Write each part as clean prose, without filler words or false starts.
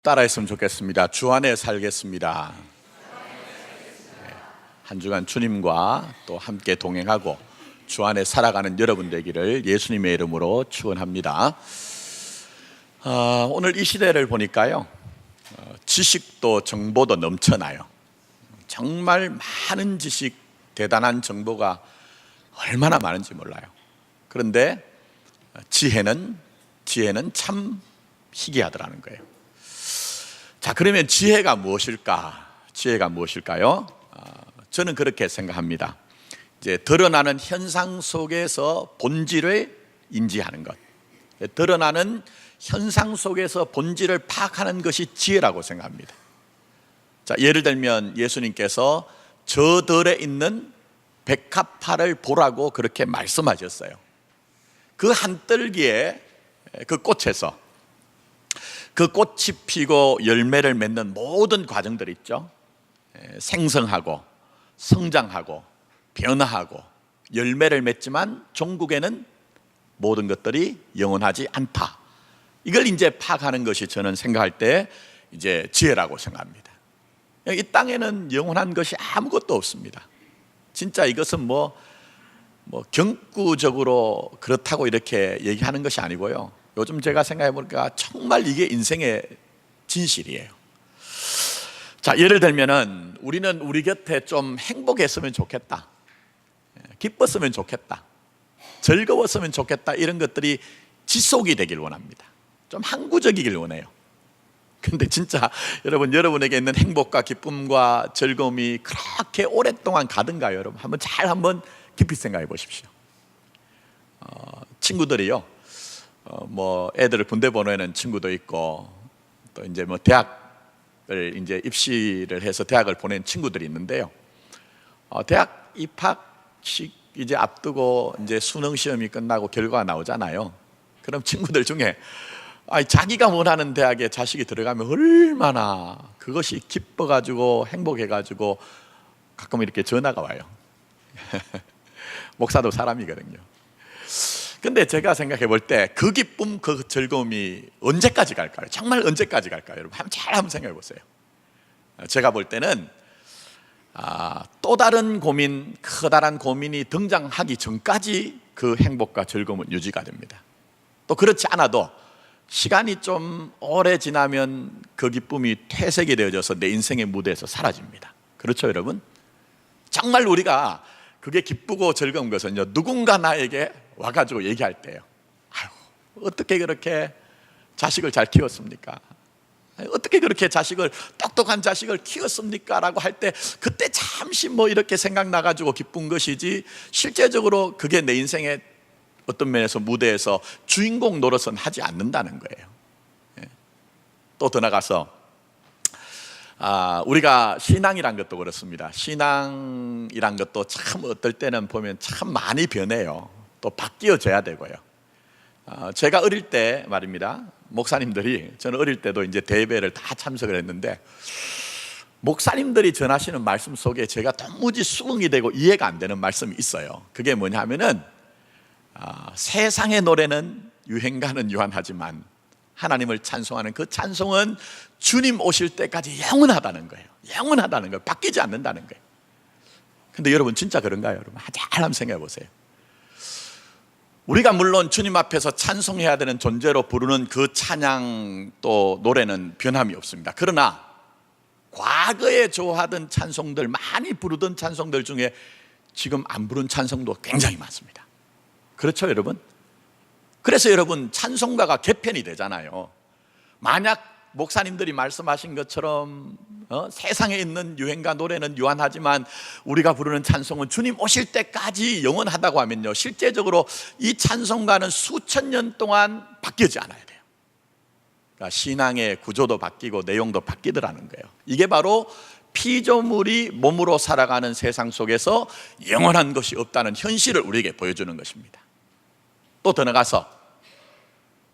따라했으면 좋겠습니다. 주 안에 살겠습니다. 한 주간 주님과 또 함께 동행하고 주 안에 살아가는 여러분 되기를 예수님의 이름으로 축원합니다. 오늘 이 시대를 보니까요, 지식도 정보도 넘쳐나요. 정말 많은 지식, 대단한 정보가 얼마나 많은지 몰라요. 그런데 지혜는 참 희귀하더라는 거예요. 자, 그러면 지혜가 무엇일까? 지혜가 무엇일까요? 저는 그렇게 생각합니다. 이제 드러나는 현상 속에서 본질을 인지하는 것, 드러나는 현상 속에서 본질을 파악하는 것이 지혜라고 생각합니다. 자, 예를 들면 예수님께서 저들에 있는 백합화를 보라고 그렇게 말씀하셨어요. 그 한떨기에 그 꽃에서 그 꽃이 피고 열매를 맺는 모든 과정들이 있죠. 생성하고 성장하고 변화하고 열매를 맺지만 종국에는 모든 것들이 영원하지 않다. 이걸 이제 파악하는 것이 저는 생각할 때 이제 지혜라고 생각합니다. 이 땅에는 영원한 것이 아무것도 없습니다. 진짜 이것은 뭐 경구적으로 그렇다고 이렇게 얘기하는 것이 아니고요, 요즘 제가 생각해 보니까 정말 이게 인생의 진실이에요. 자, 예를 들면은 우리는 우리 곁에 좀 행복했으면 좋겠다, 기뻤으면 좋겠다, 즐거웠으면 좋겠다, 이런 것들이 지속이 되길 원합니다. 좀 항구적이길 원해요. 근데 진짜 여러분에게 있는 행복과 기쁨과 즐거움이 그렇게 오랫동안 가든가요? 여러분 한번 깊이 생각해 보십시오. 친구들이요, 애들을 군대 보내는 친구도 있고, 또 이제 대학을 이제 입시를 해서 대학을 보낸 친구들이 있는데요. 대학 입학식 이제 앞두고 이제 수능 시험이 끝나고 결과가 나오잖아요. 그럼 친구들 중에 자기가 원하는 대학에 자식이 들어가면 얼마나 그것이 기뻐가지고 행복해가지고 가끔 이렇게 전화가 와요. 목사도 사람이거든요. 근데 제가 생각해 볼 때 그 기쁨, 그 즐거움이 언제까지 갈까요? 정말 언제까지 갈까요? 여러분 한번 생각해 보세요. 제가 볼 때는 또 다른 고민, 커다란 고민이 등장하기 전까지 그 행복과 즐거움은 유지가 됩니다. 또 그렇지 않아도 시간이 좀 오래 지나면 그 기쁨이 퇴색이 되어져서 내 인생의 무대에서 사라집니다. 그렇죠, 여러분? 정말 우리가 그게 기쁘고 즐거운 것은요, 누군가 나에게 와가지고 얘기할 때요, 어떻게 그렇게 자식을 잘 키웠습니까? 어떻게 그렇게 똑똑한 자식을 키웠습니까? 라고 할 때 그때 잠시 이렇게 생각나가지고 기쁜 것이지, 실제적으로 그게 내 인생의 어떤 면에서 무대에서 주인공 노릇은 하지 않는다는 거예요. 또 더 나가서 우리가 신앙이란 것도 그렇습니다. 신앙이란 것도 참 어떨 때는 보면 참 많이 변해요. 또 바뀌어져야 되고요. 제가 어릴 때 말입니다, 목사님들이, 저는 어릴 때도 이제 대예배를 다 참석을 했는데, 목사님들이 전하시는 말씀 속에 제가 도무지 수긍이 되고 이해가 안 되는 말씀이 있어요. 그게 뭐냐 하면은 세상의 노래는 유행가는 유한하지만 하나님을 찬송하는 그 찬송은 주님 오실 때까지 영원하다는 거예요. 영원하다는 거예요. 바뀌지 않는다는 거예요. 근데 여러분 진짜 그런가요? 여러분 잘 한번 생각해 보세요. 우리가 물론 주님 앞에서 찬송해야 되는 존재로 부르는 그 찬양 또 노래는 변함이 없습니다. 그러나 과거에 좋아하던 찬송들, 많이 부르던 찬송들 중에 지금 안 부른 찬송도 굉장히 많습니다. 그렇죠, 여러분? 그래서 여러분 찬송가가 개편이 되잖아요. 만약 목사님들이 말씀하신 것처럼 세상에 있는 유행가 노래는 유한하지만 우리가 부르는 찬송은 주님 오실 때까지 영원하다고 하면요, 실제적으로 이 찬송가는 수천 년 동안 바뀌지 않아야 돼요. 그러니까 신앙의 구조도 바뀌고 내용도 바뀌더라는 거예요. 이게 바로 피조물이 몸으로 살아가는 세상 속에서 영원한 것이 없다는 현실을 우리에게 보여주는 것입니다. 또 더 나가서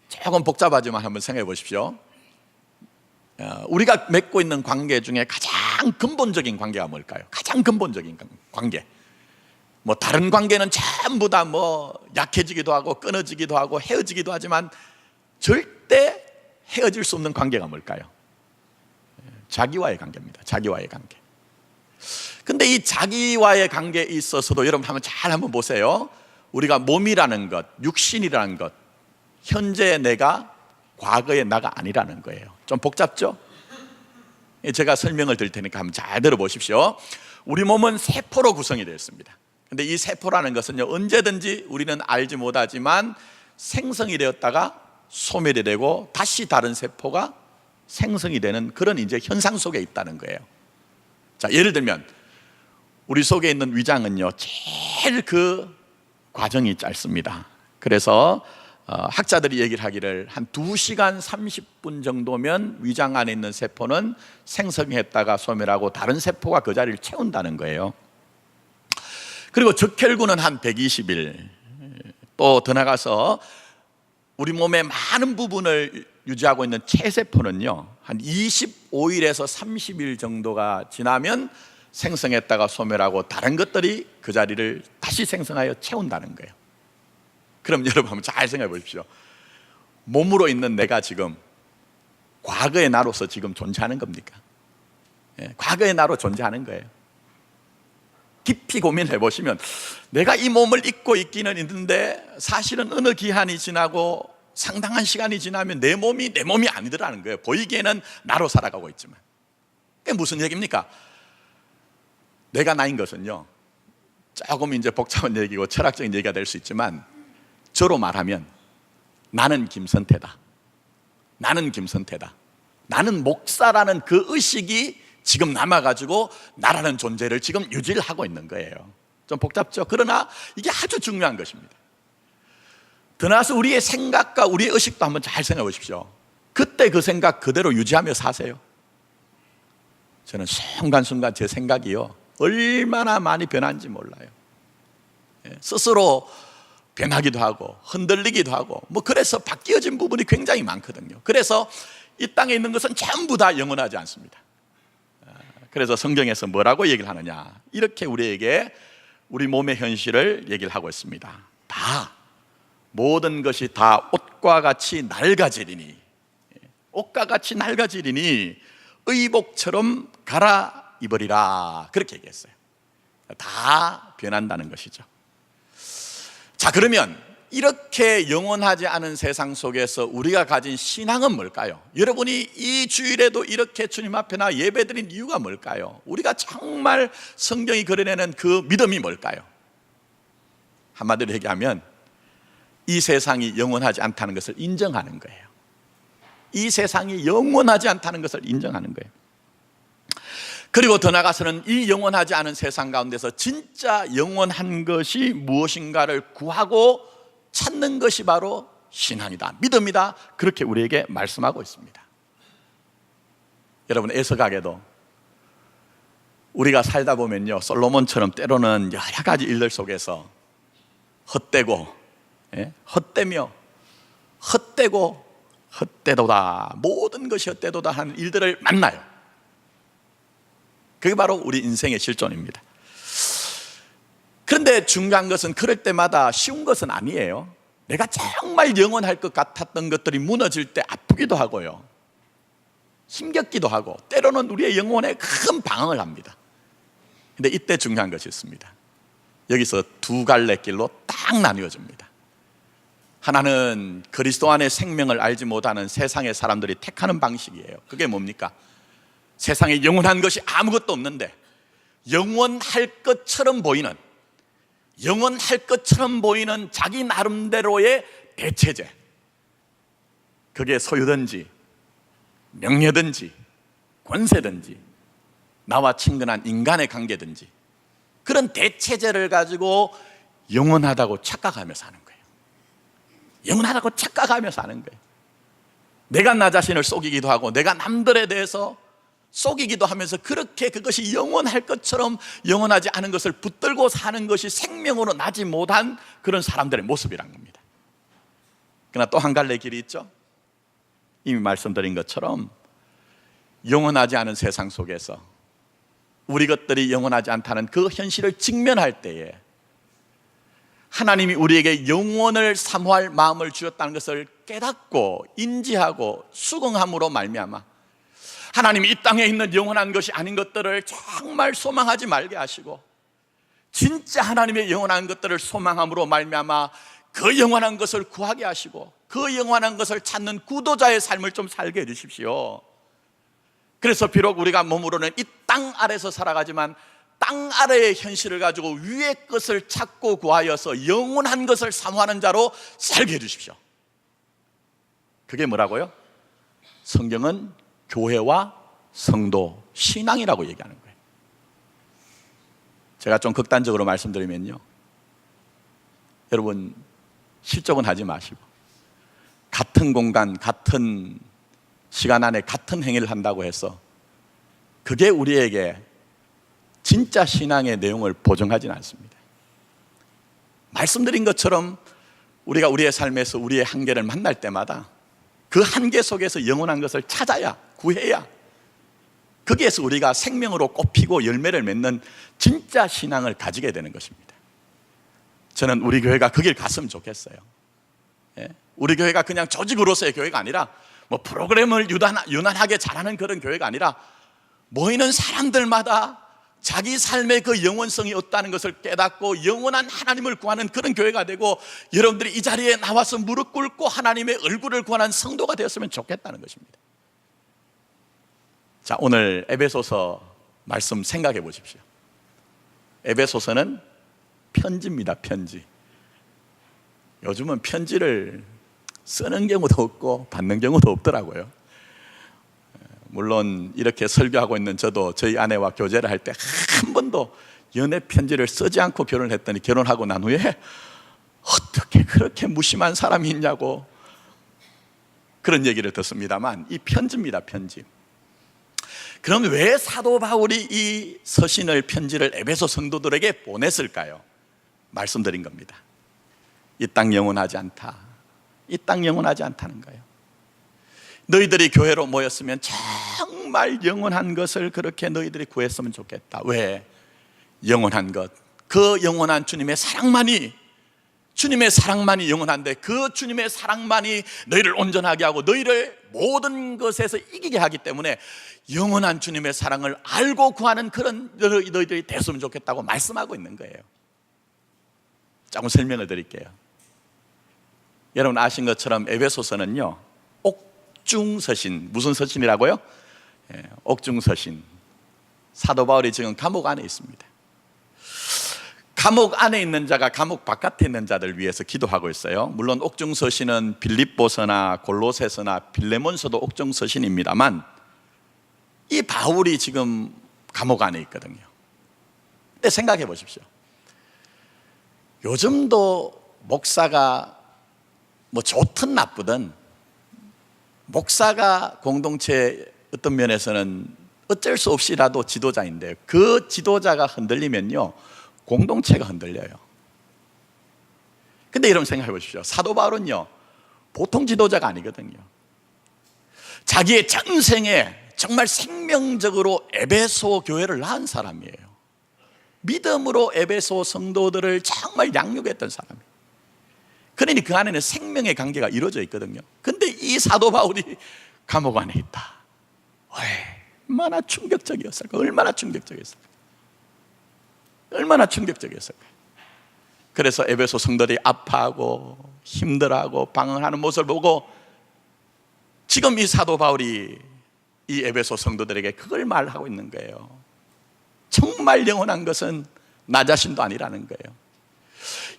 조금 복잡하지만 한번 생각해 보십시오. 우리가 맺고 있는 관계 중에 가장 근본적인 관계가 뭘까요? 가장 근본적인 관계, 다른 관계는 전부 다 약해지기도 하고 끊어지기도 하고 헤어지기도 하지만 절대 헤어질 수 없는 관계가 뭘까요? 자기와의 관계입니다. 자기와의 관계. 근데 이 자기와의 관계에 있어서도 여러분 한번 보세요. 우리가 몸이라는 것, 육신이라는 것, 현재의 내가 과거의 나가 아니라는 거예요. 좀 복잡죠? 제가 설명을 드릴 테니까 한번 잘 들어보십시오. 우리 몸은 세포로 구성이 되어 있습니다. 근데 이 세포라는 것은요, 언제든지 우리는 알지 못하지만 생성이 되었다가 소멸이 되고 다시 다른 세포가 생성이 되는 그런 이제 현상 속에 있다는 거예요. 자, 예를 들면 우리 속에 있는 위장은요, 제일 그 과정이 짧습니다. 그래서 학자들이 얘기를 하기를 한 2시간 30분 정도면 위장 안에 있는 세포는 생성했다가 소멸하고 다른 세포가 그 자리를 채운다는 거예요. 그리고 적혈구는 한 120일, 또 더 나가서 우리 몸의 많은 부분을 유지하고 있는 체세포는요, 한 25일에서 30일 정도가 지나면 생성했다가 소멸하고 다른 것들이 그 자리를 다시 생성하여 채운다는 거예요. 그럼 여러분 한번 잘 생각해 보십시오. 몸으로 있는 내가 지금 과거의 나로서 지금 존재하는 겁니까? 과거의 나로 존재하는 거예요. 깊이 고민해 보시면 내가 이 몸을 입고 있기는 있는데 사실은 어느 기한이 지나고 상당한 시간이 지나면 내 몸이 내 몸이 아니더라는 거예요. 보이기에는 나로 살아가고 있지만. 그게 무슨 얘기입니까? 내가 나인 것은요, 조금 이제 복잡한 얘기고 철학적인 얘기가 될 수 있지만 저로 말하면 나는 김선태다. 나는 김선태다. 나는 목사라는 그 의식이 지금 남아가지고 나라는 존재를 지금 유지를 하고 있는 거예요. 좀 복잡죠? 그러나 이게 아주 중요한 것입니다. 더 나아가서 우리의 생각과 우리의 의식도 한번 잘 생각해 보십시오. 그때 그 생각 그대로 유지하며 사세요. 저는 순간순간 제 생각이요, 얼마나 많이 변한지 몰라요. 스스로 변하기도 하고 흔들리기도 하고 그래서 바뀌어진 부분이 굉장히 많거든요. 그래서 이 땅에 있는 것은 전부 다 영원하지 않습니다. 그래서 성경에서 뭐라고 얘기를 하느냐, 이렇게 우리에게 우리 몸의 현실을 얘기를 하고 있습니다. 다 모든 것이 다 옷과 같이 낡아지리니, 옷과 같이 낡아지리니 의복처럼 갈아입으리라, 그렇게 얘기했어요. 다 변한다는 것이죠. 자, 그러면 이렇게 영원하지 않은 세상 속에서 우리가 가진 신앙은 뭘까요? 여러분이 이 주일에도 이렇게 주님 앞에 나 예배드린 이유가 뭘까요? 우리가 정말 성경이 그려내는 그 믿음이 뭘까요? 한마디로 얘기하면 이 세상이 영원하지 않다는 것을 인정하는 거예요. 이 세상이 영원하지 않다는 것을 인정하는 거예요. 그리고 더 나아가서는 이 영원하지 않은 세상 가운데서 진짜 영원한 것이 무엇인가를 구하고 찾는 것이 바로 신앙이다, 믿음이다, 그렇게 우리에게 말씀하고 있습니다. 여러분, 애석하게도 우리가 살다 보면요, 솔로몬처럼 때로는 여러 가지 일들 속에서 헛되고 헛되며 헛되고 헛되도다, 모든 것이 헛되도다 하는 일들을 만나요. 그게 바로 우리 인생의 실존입니다. 그런데 중요한 것은 그럴 때마다 쉬운 것은 아니에요. 내가 정말 영원할 것 같았던 것들이 무너질 때 아프기도 하고요, 힘겹기도 하고, 때로는 우리의 영혼에 큰 방황을 합니다. 그런데 이때 중요한 것이 있습니다. 여기서 두 갈래 길로 딱 나뉘어집니다. 하나는 그리스도 안에 생명을 알지 못하는 세상의 사람들이 택하는 방식이에요. 그게 뭡니까? 세상에 영원한 것이 아무것도 없는데 영원할 것처럼 보이는, 영원할 것처럼 보이는 자기 나름대로의 대체제, 그게 소유든지 명예든지 권세든지 나와 친근한 인간의 관계든지 그런 대체제를 가지고 영원하다고 착각하며 사는 거예요. 영원하다고 착각하며 사는 거예요. 내가 나 자신을 속이기도 하고 내가 남들에 대해서 속이기도 하면서 그렇게 그것이 영원할 것처럼 영원하지 않은 것을 붙들고 사는 것이 생명으로 나지 못한 그런 사람들의 모습이란 겁니다. 그러나 또 한 갈래 길이 있죠. 이미 말씀드린 것처럼 영원하지 않은 세상 속에서 우리 것들이 영원하지 않다는 그 현실을 직면할 때에 하나님이 우리에게 영원을 사모할 마음을 주었다는 것을 깨닫고 인지하고 수긍함으로 말미암아 하나님이 이 땅에 있는 영원한 것이 아닌 것들을 정말 소망하지 말게 하시고, 진짜 하나님의 영원한 것들을 소망함으로 말미암아 그 영원한 것을 구하게 하시고, 그 영원한 것을 찾는 구도자의 삶을 좀 살게 해주십시오. 그래서 비록 우리가 몸으로는 이 땅 아래서 살아가지만 땅 아래의 현실을 가지고 위의 것을 찾고 구하여서 영원한 것을 사모하는 자로 살게 해주십시오. 그게 뭐라고요? 성경은 교회와 성도, 신앙이라고 얘기하는 거예요. 제가 좀 극단적으로 말씀드리면요, 여러분 실족은 하지 마시고 같은 공간, 같은 시간 안에 같은 행위를 한다고 해서 그게 우리에게 진짜 신앙의 내용을 보증하지는 않습니다. 말씀드린 것처럼 우리가 우리의 삶에서 우리의 한계를 만날 때마다 그 한계 속에서 영원한 것을 찾아야, 구해야, 거기에서 우리가 생명으로 꽃피고 열매를 맺는 진짜 신앙을 가지게 되는 것입니다. 저는 우리 교회가 그 길 갔으면 좋겠어요. 우리 교회가 그냥 조직으로서의 교회가 아니라 뭐 프로그램을 유난하게 잘하는 그런 교회가 아니라 모이는 사람들마다 자기 삶의 그 영원성이 없다는 것을 깨닫고 영원한 하나님을 구하는 그런 교회가 되고, 여러분들이 이 자리에 나와서 무릎 꿇고 하나님의 얼굴을 구하는 성도가 되었으면 좋겠다는 것입니다. 자, 오늘 에베소서 말씀 생각해 보십시오. 에베소서는 편지입니다. 편지. 요즘은 편지를 쓰는 경우도 없고 받는 경우도 없더라고요. 물론 이렇게 설교하고 있는 저도 저희 아내와 교제를 할 때 한 번도 연애 편지를 쓰지 않고 결혼을 했더니, 결혼하고 난 후에 어떻게 그렇게 무심한 사람이 있냐고 그런 얘기를 듣습니다만, 이 편지입니다. 편지. 그럼 왜 사도 바울이 이 서신을, 편지를 에베소 성도들에게 보냈을까요? 말씀드린 겁니다. 이 땅 영원하지 않다. 이 땅 영원하지 않다는 거예요. 너희들이 교회로 모였으면 정말 영원한 것을 그렇게 너희들이 구했으면 좋겠다. 왜? 영원한 것, 그 영원한 주님의 사랑만이, 주님의 사랑만이 영원한데, 그 주님의 사랑만이 너희를 온전하게 하고 너희를 모든 것에서 이기게 하기 때문에 영원한 주님의 사랑을 알고 구하는 그런 너희들이 됐으면 좋겠다고 말씀하고 있는 거예요. 조금 설명을 드릴게요. 여러분 아신 것처럼 에베소서는요, 옥중서신. 무슨 서신이라고요? 옥중서신. 사도 바울이 지금 감옥 안에 있습니다. 감옥 안에 있는 자가 감옥 바깥에 있는 자들 위해서 기도하고 있어요. 물론 옥중서신은 빌립보서나 골로새서나 빌레몬서도 옥중서신입니다만, 이 바울이 지금 감옥 안에 있거든요. 근데 생각해 보십시오. 요즘도 목사가 뭐 좋든 나쁘든, 목사가 공동체 어떤 면에서는 어쩔 수 없이라도 지도자인데, 그 지도자가 흔들리면요, 공동체가 흔들려요. 근데 여러분 생각해 보십시오. 사도 바울은요, 보통 지도자가 아니거든요. 자기의 전생에 정말 생명적으로 에베소 교회를 낳은 사람이에요. 믿음으로 에베소 성도들을 정말 양육했던 사람이에요. 그러니 그 안에는 생명의 관계가 이루어져 있거든요. 근데 이 사도 바울이 감옥 안에 있다. 얼마나 충격적이었을까? 얼마나 충격적이었을까? 얼마나 충격적이었을까? 그래서 에베소 성도들이 아파하고 힘들어하고 방황하는 모습을 보고, 지금 이 사도 바울이 이 에베소 성도들에게 그걸 말하고 있는 거예요. 정말 영원한 것은 나 자신도 아니라는 거예요.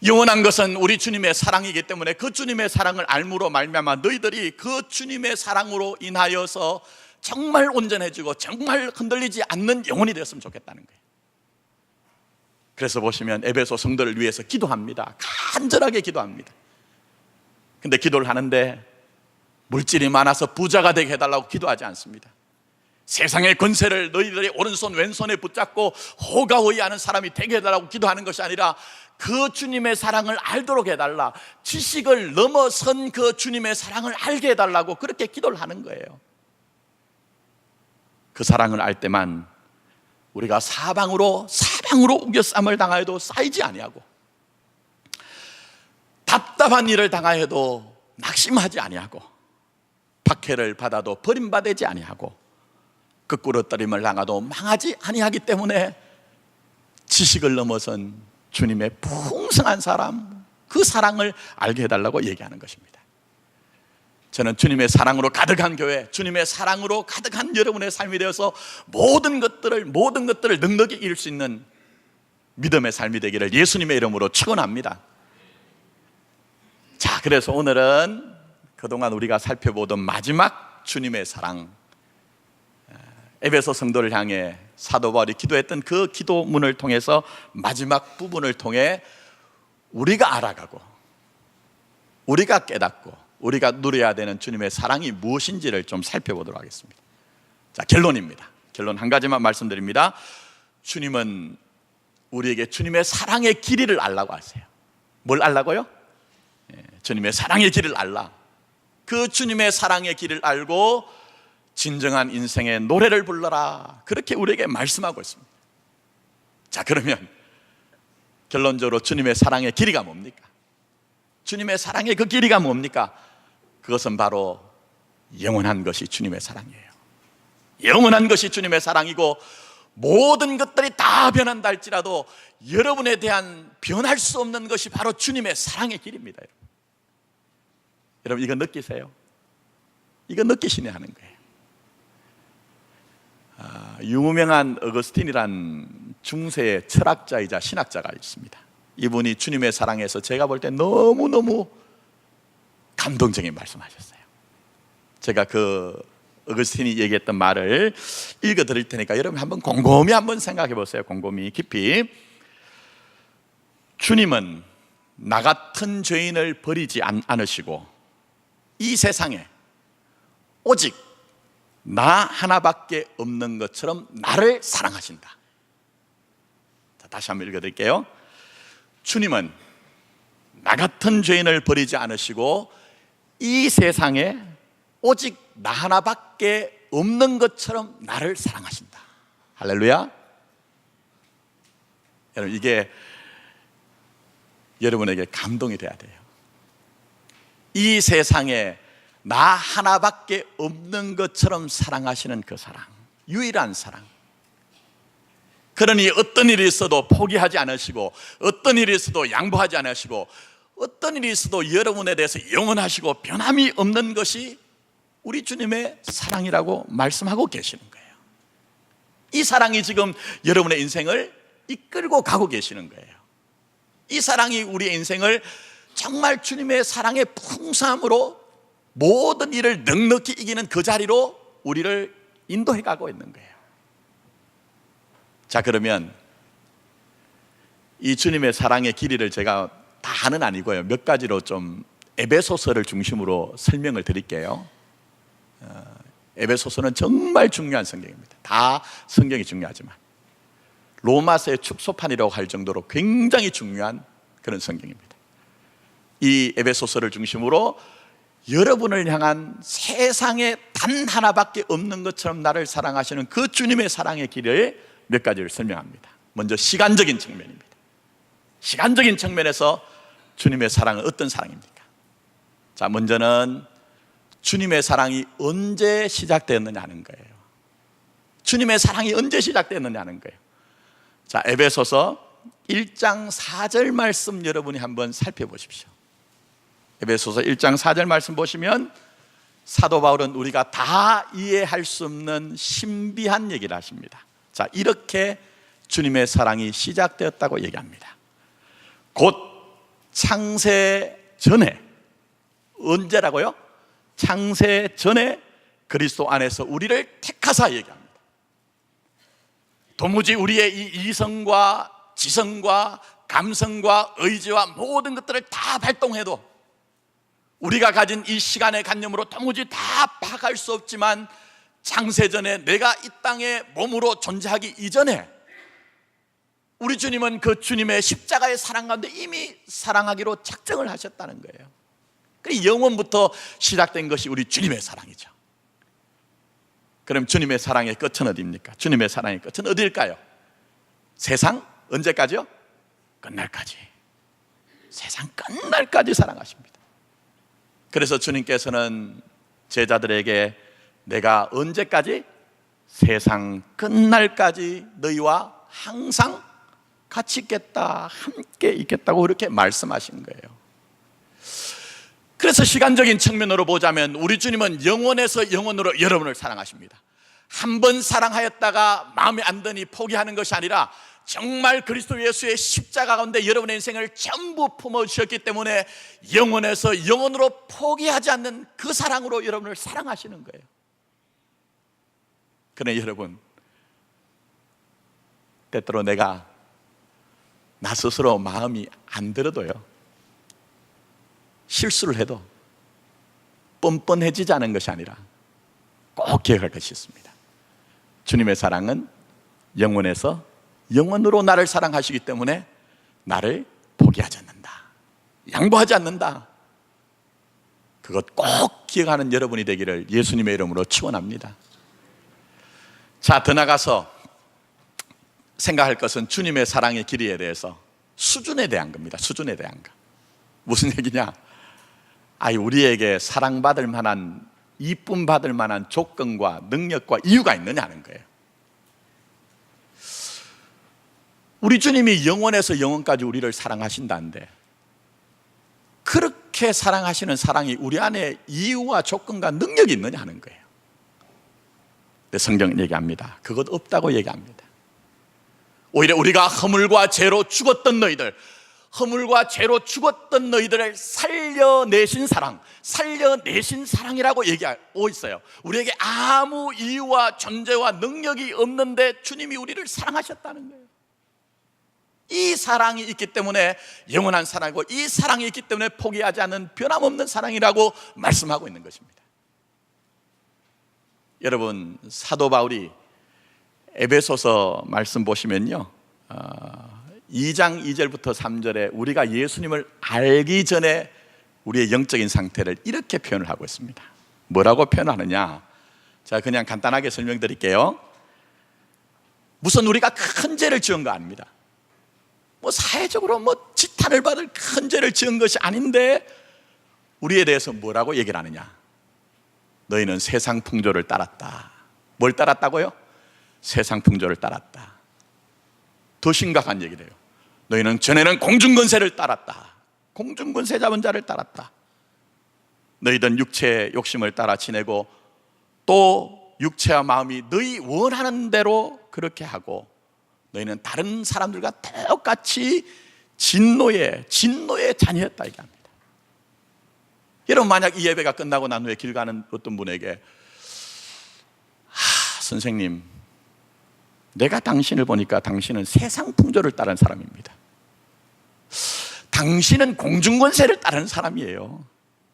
영원한 것은 우리 주님의 사랑이기 때문에 그 주님의 사랑을 알므로 말미암아 너희들이 그 주님의 사랑으로 인하여서 정말 온전해지고 정말 흔들리지 않는 영혼이 되었으면 좋겠다는 거예요. 그래서 보시면 에베소 성도를 위해서 기도합니다. 간절하게 기도합니다. 근데 기도를 하는데 물질이 많아서 부자가 되게 해달라고 기도하지 않습니다. 세상의 권세를 너희들의 오른손 왼손에 붙잡고 호가호위하는 사람이 되게 해달라고 기도하는 것이 아니라, 그 주님의 사랑을 알도록 해달라, 지식을 넘어선 그 주님의 사랑을 알게 해달라고 그렇게 기도를 하는 거예요. 그 사랑을 알 때만 우리가 사방으로 우겨쌈을 당하여도 쌓이지 아니하고, 답답한 일을 당하여도 낙심하지 아니하고, 박해를 받아도 버림받지 아니하고, 거꾸로뜨림을 당하도 망하지 아니하기 때문에 지식을 넘어선 주님의 풍성한 사랑, 그 사랑을 알게 해달라고 얘기하는 것입니다. 저는 주님의 사랑으로 가득한 교회, 주님의 사랑으로 가득한 여러분의 삶이 되어서 모든 것들을 넉넉히 이룰 수 있는 믿음의 삶이 되기를 예수님의 이름으로 축원합니다. 자, 그래서 오늘은 그동안 우리가 살펴보던 마지막 주님의 사랑, 에베소 성도를 향해 사도 바울이 기도했던 그 기도문을 통해서 마지막 부분을 통해 우리가 알아가고 우리가 깨닫고 우리가 누려야 되는 주님의 사랑이 무엇인지를 좀 살펴보도록 하겠습니다. 자, 결론입니다. 결론 한 가지만 말씀드립니다. 주님은 우리에게 주님의 사랑의 길이를 알라고 하세요. 뭘 알라고요? 주님의 사랑의 길을 알라. 그 주님의 사랑의 길을 알고 진정한 인생의 노래를 불러라, 그렇게 우리에게 말씀하고 있습니다. 자, 그러면 결론적으로 주님의 사랑의 길이가 뭡니까? 주님의 사랑의 그 길이가 뭡니까? 그것은 바로 영원한 것이 주님의 사랑이에요. 영원한 것이 주님의 사랑이고, 모든 것들이 다 변한다 할지라도 여러분에 대한 변할 수 없는 것이 바로 주님의 사랑의 길입니다. 여러분, 이거 느끼세요? 이거 느끼시냐 하는 거예요. 유명한 어거스틴이란 중세의 철학자이자 신학자가 있습니다. 이분이 주님의 사랑에서 제가 볼 때 너무너무 감동적인 말씀하셨어요. 제가 그 어거스틴이 얘기했던 말을 읽어 드릴 테니까 여러분 한번 곰곰이 한번 생각해 보세요. 곰곰이 깊이. 주님은 나 같은 죄인을 버리지 않으시고 이 세상에 오직 나 하나밖에 없는 것처럼 나를 사랑하신다. 자, 다시 한번 읽어드릴게요. 주님은 나 같은 죄인을 버리지 않으시고 이 세상에 오직 나 하나밖에 없는 것처럼 나를 사랑하신다. 할렐루야. 여러분, 이게 여러분에게 감동이 돼야 돼요. 이 세상에 나 하나밖에 없는 것처럼 사랑하시는 그 사랑, 유일한 사랑. 그러니 어떤 일이 있어도 포기하지 않으시고, 어떤 일이 있어도 양보하지 않으시고, 어떤 일이 있어도 여러분에 대해서 영원하시고 변함이 없는 것이 우리 주님의 사랑이라고 말씀하고 계시는 거예요. 이 사랑이 지금 여러분의 인생을 이끌고 가고 계시는 거예요. 이 사랑이 우리의 인생을 정말 주님의 사랑의 풍성함으로 모든 일을 넉넉히 이기는 그 자리로 우리를 인도해 가고 있는 거예요. 자, 그러면 이 주님의 사랑의 길이를 제가 다는 아니고요, 몇 가지로 좀 에베소서를 중심으로 설명을 드릴게요. 에베소서는 정말 중요한 성경입니다. 다 성경이 중요하지만 로마서의 축소판이라고 할 정도로 굉장히 중요한 그런 성경입니다. 이 에베소서를 중심으로 여러분을 향한 세상에 단 하나밖에 없는 것처럼 나를 사랑하시는 그 주님의 사랑의 길을 몇 가지를 설명합니다. 먼저 시간적인 측면입니다. 시간적인 측면에서 주님의 사랑은 어떤 사랑입니까? 자, 먼저는 주님의 사랑이 언제 시작되었느냐 하는 거예요. 주님의 사랑이 언제 시작되었느냐 하는 거예요. 자, 에베소서 1장 4절 말씀 여러분이 한번 살펴보십시오. 에베소서 1장 4절 말씀 보시면 사도 바울은 우리가 다 이해할 수 없는 신비한 얘기를 하십니다. 자, 이렇게 주님의 사랑이 시작되었다고 얘기합니다. 곧 창세 전에, 언제라고요? 창세 전에 그리스도 안에서 우리를 택하사 얘기합니다. 도무지 우리의 이 이성과 지성과 감성과 의지와 모든 것들을 다 발동해도 우리가 가진 이 시간의 관념으로 도무지 다 파악할 수 없지만, 창세전에 내가 이 땅에 몸으로 존재하기 이전에 우리 주님은 그 주님의 십자가의 사랑 가운데 이미 사랑하기로 작정을 하셨다는 거예요. 그 영원부터 시작된 것이 우리 주님의 사랑이죠. 그럼 주님의 사랑의 끝은 어디입니까? 주님의 사랑의 끝은 어디일까요? 세상 언제까지요? 끝날까지. 세상 끝날까지 사랑하십니다. 그래서 주님께서는 제자들에게 내가 언제까지? 세상 끝날까지 너희와 항상 같이 있겠다, 함께 있겠다고 그렇게 말씀하신 거예요. 그래서 시간적인 측면으로 보자면 우리 주님은 영원에서 영원으로 여러분을 사랑하십니다. 한 번 사랑하였다가 마음에 안 드니 포기하는 것이 아니라 정말 그리스도 예수의 십자가 가운데 여러분의 인생을 전부 품어주셨기 때문에 영원에서 영원으로 포기하지 않는 그 사랑으로 여러분을 사랑하시는 거예요. 그러나 여러분, 때때로 내가 나 스스로 마음이 안 들어도요, 실수를 해도 뻔뻔해지지 않은 것이 아니라 꼭 기억할 것이 있습니다. 주님의 사랑은 영원에서 영원으로 나를 사랑하시기 때문에 나를 포기하지 않는다, 양보하지 않는다. 그것 꼭 기억하는 여러분이 되기를 예수님의 이름으로 축원합니다. 자, 더 나가서 생각할 것은 주님의 사랑의 길이에 대해서 수준에 대한 겁니다. 수준에 대한 거. 무슨 얘기냐? 우리에게 사랑받을 만한, 이쁨 받을 만한 조건과 능력과 이유가 있느냐는 거예요. 우리 주님이 영원에서 영원까지 우리를 사랑하신다는데, 그렇게 사랑하시는 사랑이 우리 안에 이유와 조건과 능력이 있느냐 하는 거예요. 근데 성경은 얘기합니다. 그것 없다고 얘기합니다. 오히려 우리가 허물과 죄로 죽었던 너희들, 허물과 죄로 죽었던 너희들을 살려내신 사랑이라고 얘기하고 있어요. 우리에게 아무 이유와 존재와 능력이 없는데 주님이 우리를 사랑하셨다는 거예요. 이 사랑이 있기 때문에 영원한 사랑이고, 이 사랑이 있기 때문에 포기하지 않는 변함없는 사랑이라고 말씀하고 있는 것입니다. 여러분, 사도 바울이 에베소서 말씀 보시면요, 2장 2절부터 3절에 우리가 예수님을 알기 전에 우리의 영적인 상태를 이렇게 표현을 하고 있습니다. 뭐라고 표현하느냐? 자, 그냥 간단하게 설명드릴게요. 무슨 우리가 큰 죄를 지은 거 아닙니다. 사회적으로 지탄을 받을 큰 죄를 지은 것이 아닌데, 우리에 대해서 뭐라고 얘기를 하느냐? 너희는 세상 풍조를 따랐다. 뭘 따랐다고요? 세상 풍조를 따랐다. 더 심각한 얘기를 해요. 너희는 전에는 공중권세를 따랐다. 공중권세 잡은 자를 따랐다. 너희들은 육체의 욕심을 따라 지내고, 또 육체와 마음이 너희 원하는 대로 그렇게 하고, 너희는 다른 사람들과 똑같이 진노의 자녀였다 얘기합니다. 여러분, 만약 이 예배가 끝나고 난 후에 길 가는 어떤 분에게 선생님, 내가 당신을 보니까 당신은 세상 풍조를 따르는 사람입니다. 당신은 공중권세를 따르는 사람이에요.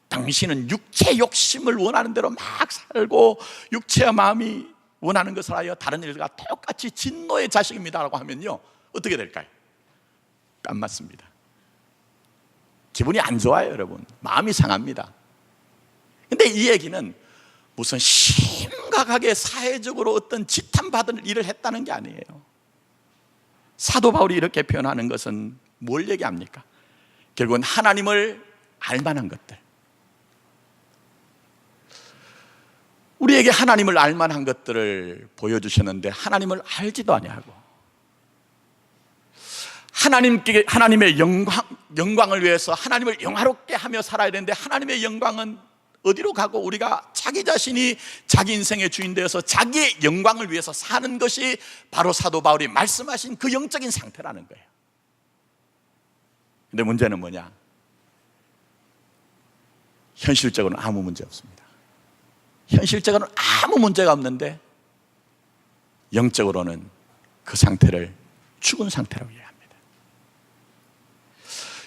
당신은 육체 욕심을 원하는 대로 막 살고 육체와 마음이 원하는 것을 하여 다른 일과 똑같이 진노의 자식입니다라고 하면요, 어떻게 될까요? 안 맞습니다. 기분이 안 좋아요, 여러분. 마음이 상합니다. 근데 이 얘기는 무슨 심각하게 사회적으로 어떤 지탄받을 일을 했다는 게 아니에요. 사도 바울이 이렇게 표현하는 것은 뭘 얘기합니까? 결국은 하나님을 알만한 것들, 우리에게 하나님을 알만한 것들을 보여주셨는데 하나님을 알지도 아니하고, 하나님의 영광을 위해서 하나님을 영화롭게 하며 살아야 되는데, 하나님의 영광은 어디로 가고 우리가 자기 자신이 자기 인생의 주인 되어서 자기의 영광을 위해서 사는 것이 바로 사도 바울이 말씀하신 그 영적인 상태라는 거예요. 근데 문제는 뭐냐? 현실적으로는 아무 문제 없습니다. 현실적으로는 아무 문제가 없는데 영적으로는 그 상태를 죽은 상태라고 이해합니다.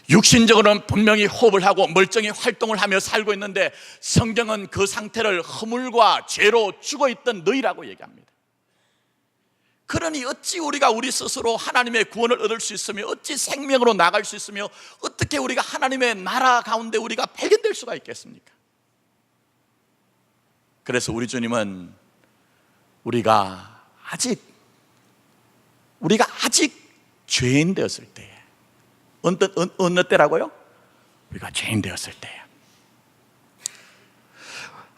육신적으로는 분명히 호흡을 하고 멀쩡히 활동을 하며 살고 있는데, 성경은 그 상태를 허물과 죄로 죽어있던 너희라고 얘기합니다. 그러니 어찌 우리가 우리 스스로 하나님의 구원을 얻을 수 있으며, 어찌 생명으로 나갈 수 있으며, 어떻게 우리가 하나님의 나라 가운데 우리가 발견될 수가 있겠습니까? 그래서 우리 주님은 우리가 아직 죄인 되었을 때에, 어느 때라고요? 우리가 죄인 되었을 때에,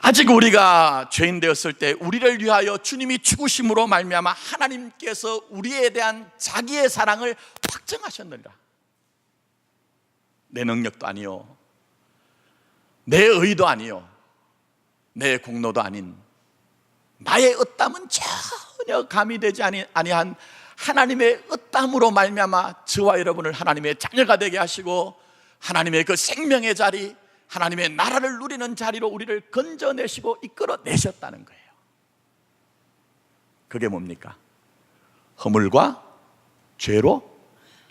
아직 우리가 죄인 되었을 때 우리를 위하여 주님이 죽으심으로 말미암아 하나님께서 우리에 대한 자기의 사랑을 확증하셨느니라. 내 능력도 아니요, 내 의도 아니요, 내 공로도 아닌 나의 의땀은 전혀 가미되지 아니한 하나님의 의땀으로 말미암아 저와 여러분을 하나님의 자녀가 되게 하시고 하나님의 그 생명의 자리, 하나님의 나라를 누리는 자리로 우리를 건져내시고 이끌어내셨다는 거예요. 그게 뭡니까? 허물과 죄로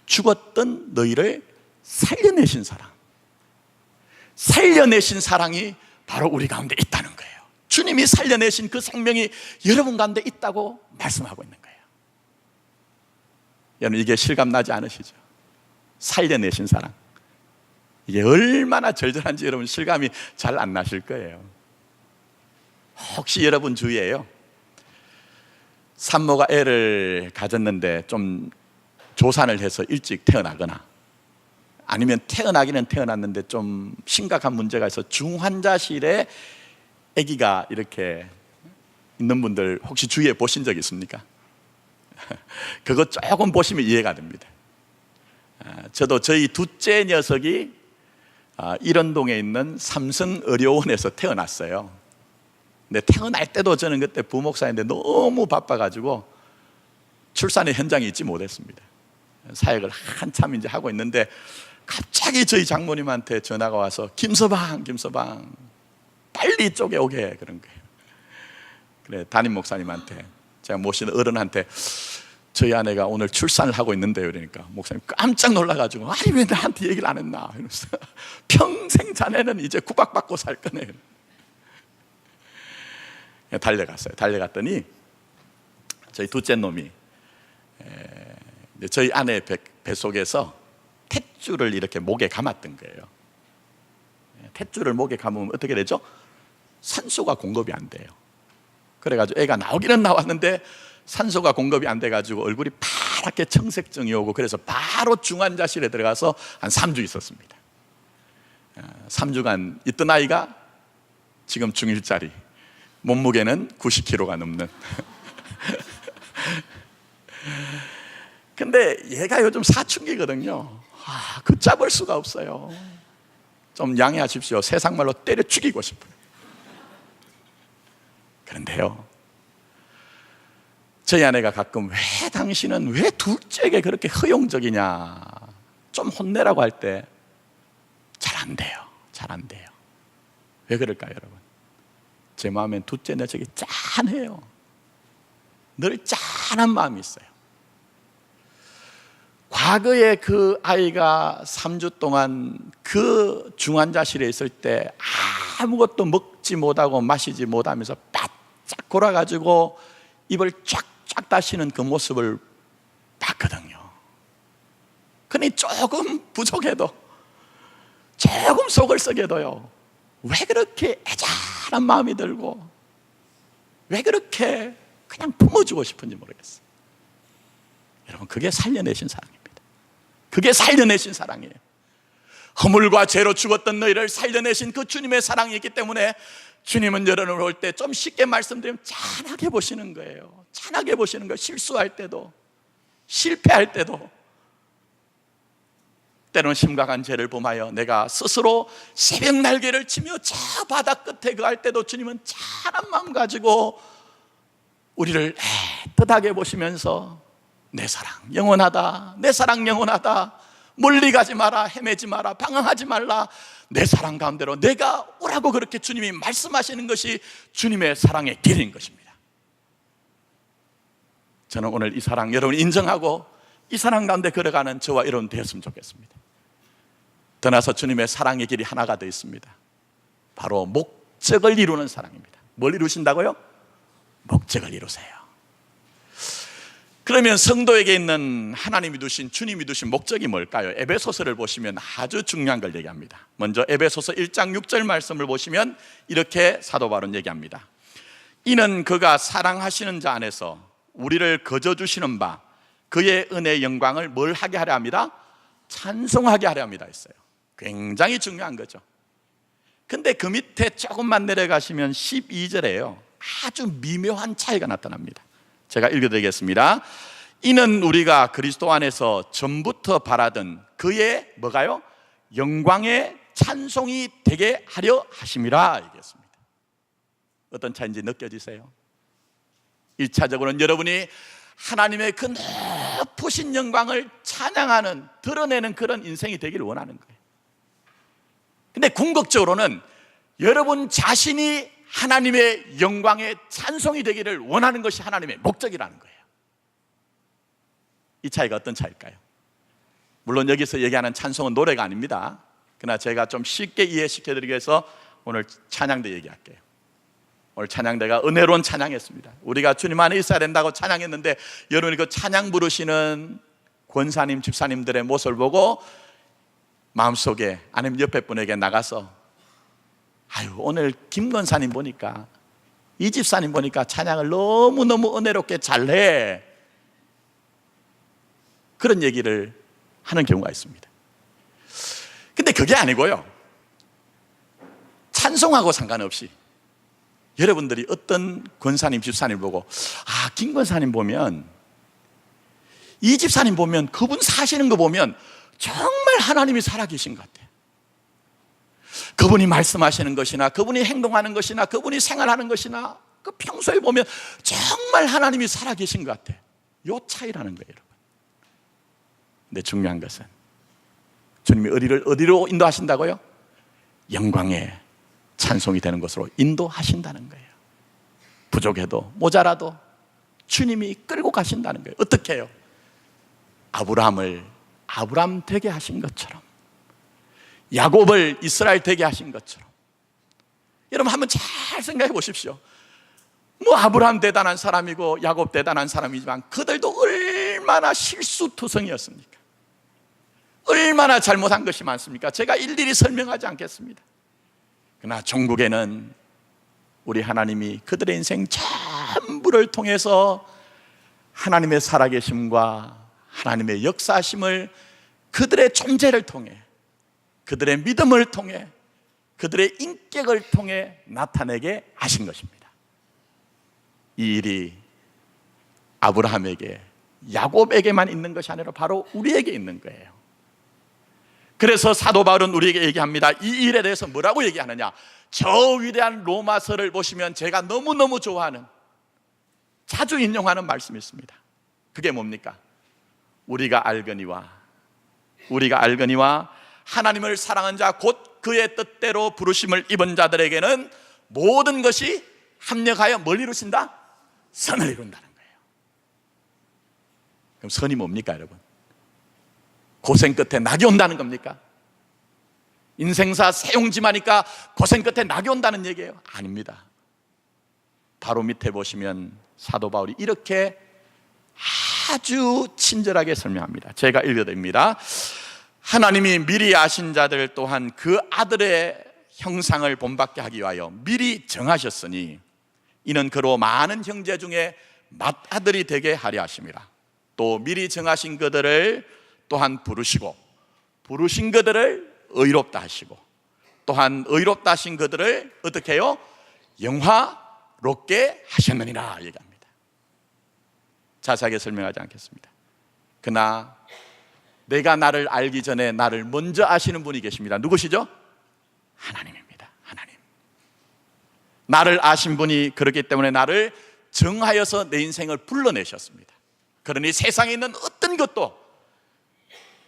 죽었던 너희를 살려내신 사랑, 살려내신 사랑이 바로 우리 가운데 있다는 거예요. 주님이 살려내신 그 생명이 여러분 가운데 있다고 말씀하고 있는 거예요. 여러분, 이게 실감나지 않으시죠? 살려내신 사랑, 이게 얼마나 절절한지 여러분 실감이 잘 안 나실 거예요. 혹시 여러분 주위에요, 산모가 애를 가졌는데 좀 조산을 해서 일찍 태어나거나 아니면 태어나기는 태어났는데 좀 심각한 문제가 있어 중환자실에 아기가 이렇게 있는 분들 혹시 주위에 보신 적 있습니까? 그거 조금 보시면 이해가 됩니다. 저도 저희 둘째 녀석이 일원동에 있는 삼성의료원에서 태어났어요. 근데 태어날 때도 저는 그때 부목사인데 너무 바빠가지고 출산의 현장에 있지 못했습니다. 사역을 한참 이제 하고 있는데 갑자기 저희 장모님한테 전화가 와서 김서방 빨리 이쪽에 오게 그런 거예요. 그래, 담임 목사님한테, 제가 모시는 어른한테 저희 아내가 오늘 출산을 하고 있는데요 그러니까 목사님 깜짝 놀라가지고 아니 왜 나한테 얘기를 안 했나 이러면서 평생 자네는 이제 구박받고 살 거네. 달려갔어요. 달려갔더니 저희 둘째 놈이 저희 아내 뱃속에서 탯줄을 이렇게 목에 감았던 거예요. 탯줄을 목에 감으면 어떻게 되죠? 산소가 공급이 안 돼요. 그래가지고 애가 나오기는 나왔는데 산소가 공급이 안 돼가지고 얼굴이 파랗게 청색증이 오고 그래서 바로 중환자실에 들어가서 한 3주 있었습니다. 3주간 있던 아이가 지금 중1짜리, 몸무게는 90kg가 넘는 근데 얘가 요즘 사춘기거든요. 걷잡을 수가 없어요. 좀 양해하십시오. 세상 말로 때려 죽이고 싶어요. 그런데요, 저희 아내가 가끔 왜 당신은 왜 둘째에게 그렇게 허용적이냐 좀 혼내라고 할 때 잘 안 돼요. 잘 안 돼요. 왜 그럴까요 여러분? 제 마음엔 둘째 녀석이 짠해요. 늘 짠한 마음이 있어요. 과거에 그 아이가 3주 동안 그 중환자실에 있을 때 아무것도 먹지 못하고 마시지 못하면서 바짝 골아가지고 입을 쫙쫙 다시는 그 모습을 봤거든요. 그러니 조금 부족해도, 조금 속을 썩여도요, 왜 그렇게 애잔한 마음이 들고 왜 그렇게 그냥 품어주고 싶은지 모르겠어요. 여러분, 그게 살려내신 사랑입니다. 그게 살려내신 사랑이에요. 허물과 죄로 죽었던 너희를 살려내신 그 주님의 사랑이 있기 때문에 주님은 여러분을 올 때 좀 쉽게 말씀드리면 찬하게 보시는 거예요. 찬하게 보시는 거예요. 실수할 때도, 실패할 때도, 때로는 심각한 죄를 범하여 내가 스스로 새벽 날개를 치며 저 바다 끝에 그할 때도 주님은 찬한 마음 가지고 우리를 애틋하게 보시면서 내 사랑 영원하다, 내 사랑 영원하다, 멀리 가지 마라, 헤매지 마라, 방황하지 말라, 내 사랑 가운데로 내가 오라고 그렇게 주님이 말씀하시는 것이 주님의 사랑의 길인 것입니다. 저는 오늘 이 사랑 여러분 인정하고 이 사랑 가운데 걸어가는 저와 여러분 되었으면 좋겠습니다. 떠나서 주님의 사랑의 길이 하나가 더 있습니다. 바로 목적을 이루는 사랑입니다. 뭘 이루신다고요? 목적을 이루세요. 그러면 성도에게 있는 하나님이 두신, 주님이 두신 목적이 뭘까요? 에베소서를 보시면 아주 중요한 걸 얘기합니다. 먼저 에베소서 1장 6절 말씀을 보시면 이렇게 사도 바울은 얘기합니다. 이는 그가 사랑하시는 자 안에서 우리를 거저주시는 바 그의 은혜의 영광을 뭘 하게 하려 합니다? 찬송하게 하려 합니다 했어요. 굉장히 중요한 거죠. 근데 그 밑에 조금만 내려가시면 12절에요 아주 미묘한 차이가 나타납니다. 제가 읽어드리겠습니다. 이는 우리가 그리스도 안에서 전부터 바라던 그의 뭐가요? 영광의 찬송이 되게 하려 하심이라 얘기했습니다. 어떤 차이인지 느껴지세요? 1차적으로는 여러분이 하나님의 그 높으신 영광을 찬양하는, 드러내는 그런 인생이 되기를 원하는 거예요. 근데 궁극적으로는 여러분 자신이 하나님의 영광의 찬송이 되기를 원하는 것이 하나님의 목적이라는 거예요. 이 차이가 어떤 차이일까요? 물론 여기서 얘기하는 찬송은 노래가 아닙니다. 그러나 제가 좀 쉽게 이해시켜드리기 위해서 오늘 찬양대 얘기할게요. 오늘 찬양대가 은혜로운 찬양했습니다. 우리가 주님 안에 있어야 된다고 찬양했는데 여러분이 그 찬양 부르시는 권사님, 집사님들의 모습을 보고 마음속에 아니면 옆에 분에게 나가서 아유 오늘 김 권사님 보니까, 이 집사님 보니까 찬양을 너무너무 은혜롭게 잘해, 그런 얘기를 하는 경우가 있습니다. 근데 그게 아니고요, 찬송하고 상관없이 여러분들이 어떤 권사님, 집사님 보고 아, 김 권사님 보면, 이 집사님 보면, 그분 사시는 거 보면 정말 하나님이 살아계신 것 같아요. 그분이 말씀하시는 것이나 그분이 행동하는 것이나 그분이 생활하는 것이나 그 평소에 보면 정말 하나님이 살아계신 것 같아요. 요 차이라는 거예요, 여러분. 근데 중요한 것은 주님이 우리를 어디로 인도하신다고요? 영광의 찬송이 되는 것으로 인도하신다는 거예요. 부족해도 모자라도 주님이 끌고 가신다는 거예요. 어떻게 해요? 아브라함을 아브라함 되게 하신 것처럼, 야곱을 이스라엘 되게 하신 것처럼. 여러분 한번 잘 생각해 보십시오. 뭐 아브라함 대단한 사람이고 야곱 대단한 사람이지만 그들도 얼마나 실수투성이었습니까? 얼마나 잘못한 것이 많습니까? 제가 일일이 설명하지 않겠습니다. 그러나 종국에는 우리 하나님이 그들의 인생 전부를 통해서 하나님의 살아계심과 하나님의 역사심을 그들의 존재를 통해, 그들의 믿음을 통해, 그들의 인격을 통해 나타내게 하신 것입니다. 이 일이 아브라함에게, 야곱에게만 있는 것이 아니라 바로 우리에게 있는 거예요. 그래서 사도 바울은 우리에게 얘기합니다. 이 일에 대해서 뭐라고 얘기하느냐? 저 위대한 로마서를 보시면 제가 너무너무 좋아하는, 자주 인용하는 말씀이 있습니다. 그게 뭡니까? 우리가 알거니와 하나님을 사랑한 자 곧 그의 뜻대로 부르심을 입은 자들에게는 모든 것이 합력하여 뭘 이루신다? 선을 이룬다는 거예요. 그럼 선이 뭡니까, 여러분? 고생 끝에 낙이 온다는 겁니까? 인생사 세용지마니까 고생 끝에 낙이 온다는 얘기예요? 아닙니다. 바로 밑에 보시면 사도 바울이 이렇게 아주 친절하게 설명합니다. 제가 읽어드립니다. 하나님이 미리 아신 자들 또한 그 아들의 형상을 본받게 하기 위하여 미리 정하셨으니 이는 그로 많은 형제 중에 맏아들이 되게 하려 하심이라. 또 미리 정하신 그들을 또한 부르시고 부르신 그들을 의롭다 하시고 또한 의롭다 하신 그들을 어떻게 해요? 영화롭게 하셨느니라 얘기합니다. 자세하게 설명하지 않겠습니다. 그러나 내가 나를 알기 전에 나를 먼저 아시는 분이 계십니다. 누구시죠? 하나님입니다. 하나님. 나를 아신 분이 그렇기 때문에 나를 정하여서 내 인생을 불러내셨습니다. 그러니 세상에 있는 어떤 것도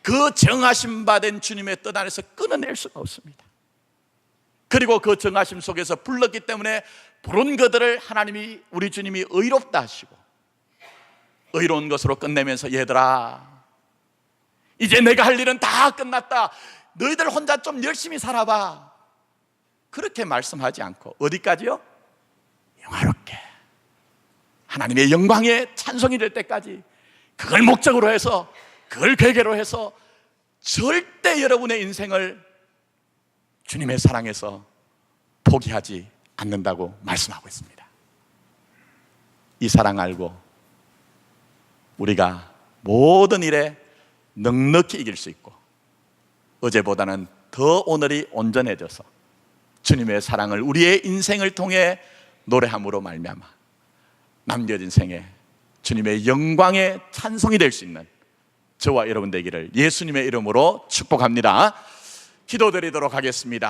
그 정하심 받은 주님의 뜻 안에서 끊어낼 수가 없습니다. 그리고 그 정하심 속에서 불렀기 때문에 부른 그들을 하나님이, 우리 주님이 의롭다 하시고 의로운 것으로 끝내면서 얘들아 이제 내가 할 일은 다 끝났다, 너희들 혼자 좀 열심히 살아봐, 그렇게 말씀하지 않고 어디까지요? 영화롭게 하나님의 영광의 찬송이 될 때까지, 그걸 목적으로 해서, 그걸 계획으로 해서 절대 여러분의 인생을 주님의 사랑에서 포기하지 않는다고 말씀하고 있습니다. 이 사랑 알고 우리가 모든 일에 넉넉히 이길 수 있고 어제보다는 더 오늘이 온전해져서 주님의 사랑을 우리의 인생을 통해 노래함으로 말미암아 남겨진 생에 주님의 영광의 찬송이 될 수 있는 저와 여러분 되기를 예수님의 이름으로 축복합니다. 기도드리도록 하겠습니다.